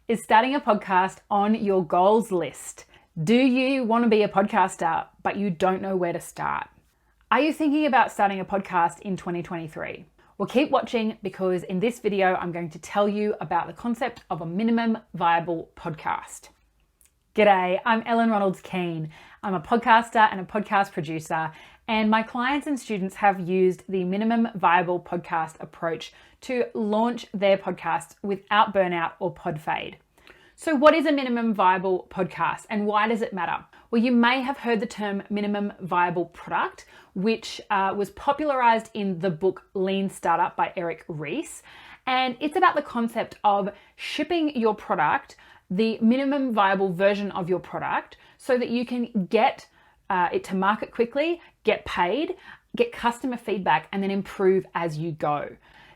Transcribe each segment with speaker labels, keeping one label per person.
Speaker 1: Is starting a podcast on your goals list? Do you want to be a podcaster, but you don't know where to start? Are you thinking about starting a podcast in 2023? Well, keep watching because in this video, I'm going to tell you about the concept of a minimum viable podcast. G'day, I'm Ellen Ronalds-Keane. I'm a podcaster and a podcast producer, and my clients and students have used the minimum viable podcast approach to launch their podcasts without burnout or pod fade. So what is a minimum viable podcast and why does it matter? Well, you may have heard the term minimum viable product, which was popularized in the book Lean Startup by Eric Ries. And it's about the concept of shipping your product, the minimum viable version of your product, so that you can get it to market quickly, get paid, get customer feedback, and then improve as you go.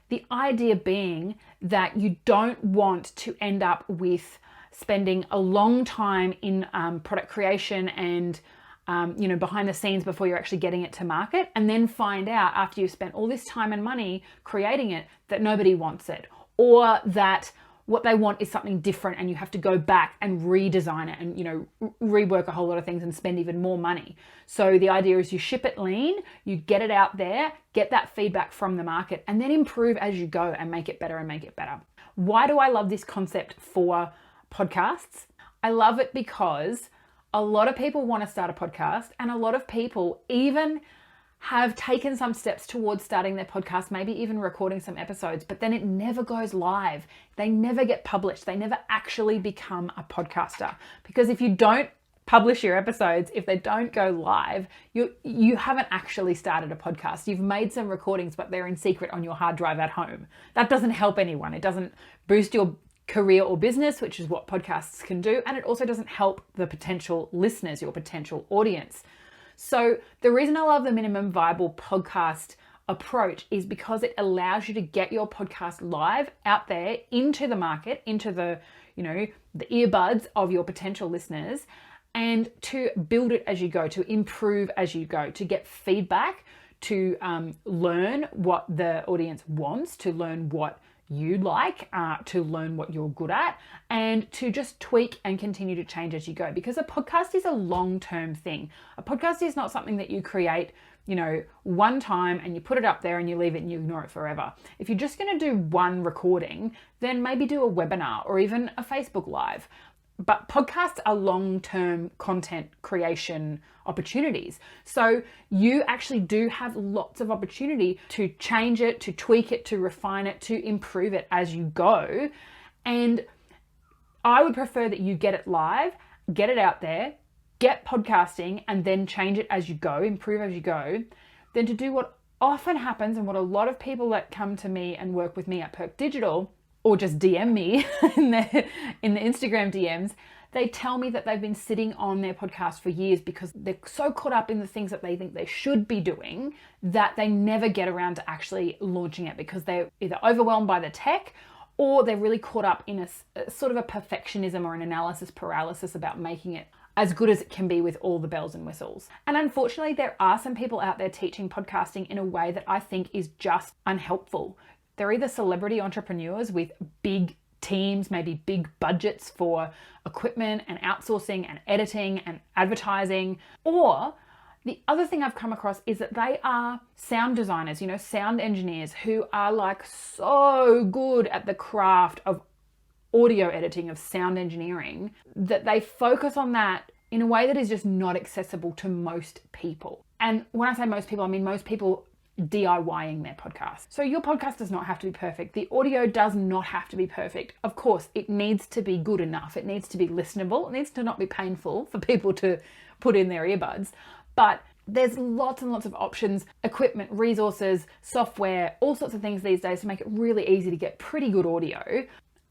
Speaker 1: The idea being that you don't want to end up with spending a long time in product creation and behind the scenes before you're actually getting it to market, and then find out after you've spent all this time and money creating it that nobody wants it, or that what they want is something different and you have to go back and redesign it and rework a whole lot of things and spend even more money. So the idea is you ship it lean, you get it out there, get that feedback from the market, and then improve as you go and make it better and make it better. Why do I love this concept for podcasts? I love it because a lot of people want to start a podcast, and a lot of people even have taken some steps towards starting their podcast, maybe even recording some episodes, but then it never goes live. They never get published. They never actually become a podcaster. Because if you don't publish your episodes, if they don't go live, you haven't actually started a podcast. You've made some recordings, but they're in secret on your hard drive at home. That doesn't help anyone. It doesn't boost your career or business, which is what podcasts can do. And it also doesn't help the potential listeners, your potential audience. So the reason I love the minimum viable podcast approach is because it allows you to get your podcast live out there into the market, into the earbuds of your potential listeners, and to build it as you go, to improve as you go, to get feedback, to learn what the audience wants, to learn what you like, to learn what you're good at, and to just tweak and continue to change as you go. Because a podcast is a long-term thing. A podcast is not something that you create, one time and you put it up there and you leave it and you ignore it forever. If you're just going to do one recording, then maybe do a webinar or even a Facebook Live. But podcasts are long-term content creation opportunities. So you actually do have lots of opportunity to change it, to tweak it, to refine it, to improve it as you go. And I would prefer that you get it live, get it out there, get podcasting, and then change it as you go, improve as you go, than to do what often happens and what a lot of people that come to me and work with me at Perk Digital or just DM me in the Instagram DMs, they tell me that they've been sitting on their podcast for years because they're so caught up in the things that they think they should be doing that they never get around to actually launching it because they're either overwhelmed by the tech or they're really caught up in a sort of a perfectionism or an analysis paralysis about making it as good as it can be with all the bells and whistles. And unfortunately, there are some people out there teaching podcasting in a way that I think is just unhelpful. They're either celebrity entrepreneurs with big teams, maybe big budgets for equipment and outsourcing and editing and advertising. Or the other thing I've come across is that they are sound designers, sound engineers who are like so good at the craft of audio editing, of sound engineering, that they focus on that in a way that is just not accessible to most people. And when I say most people, I mean most people DIYing their podcast. So your podcast does not have to be perfect. The audio does not have to be perfect. Of course, it needs to be good enough. It needs to be listenable. It needs to not be painful for people to put in their earbuds. But there's lots and lots of options, equipment, resources, software, all sorts of things these days to make it really easy to get pretty good audio.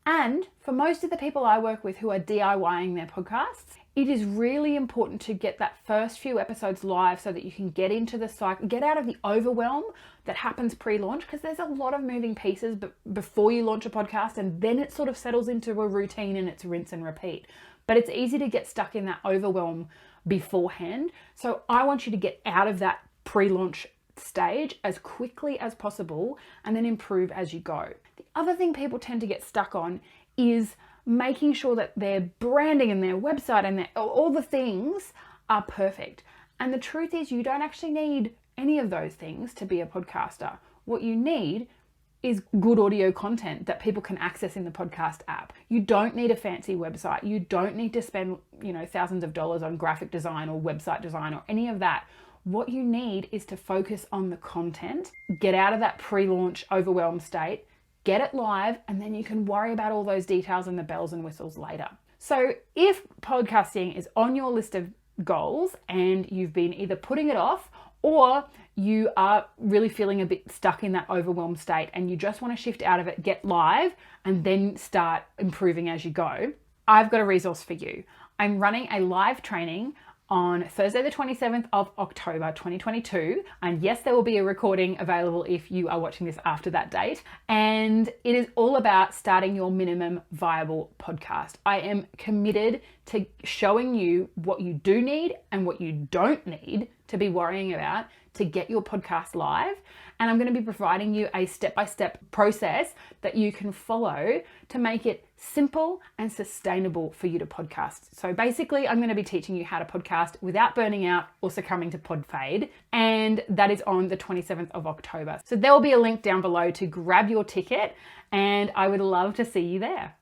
Speaker 1: And for most of the people I work with who are DIYing their podcasts, it is really important to get that first few episodes live so that you can get into the cycle, get out of the overwhelm that happens pre-launch, because there's a lot of moving pieces before you launch a podcast, and then it sort of settles into a routine and it's rinse and repeat. But it's easy to get stuck in that overwhelm beforehand. So I want you to get out of that pre-launch stage as quickly as possible and then improve as you go. The other thing people tend to get stuck on is making sure that their branding and their website and all the things are perfect. And the truth is, you don't actually need any of those things to be a podcaster. What you need is good audio content that people can access in the podcast app. You don't need a fancy website. You don't need to spend, thousands of dollars on graphic design or website design or any of that. What you need is to focus on the content, get out of that pre-launch overwhelmed state, get it live, and then you can worry about all those details and the bells and whistles later. So if podcasting is on your list of goals and you've been either putting it off or you are really feeling a bit stuck in that overwhelmed state and you just want to shift out of it, get live, and then start improving as you go, I've got a resource for you. I'm running a live training on Thursday, the 27th of October, 2022. And yes, there will be a recording available if you are watching this after that date. And it is all about starting your minimum viable podcast. I am committed to showing you what you do need and what you don't need to be worrying about to get your podcast live. And I'm going to be providing you a step-by-step process that you can follow to make it simple and sustainable for you to podcast. So basically, I'm going to be teaching you how to podcast without burning out or succumbing to pod fade. And that is on the 27th of October. So there will be a link down below to grab your ticket, and I would love to see you there.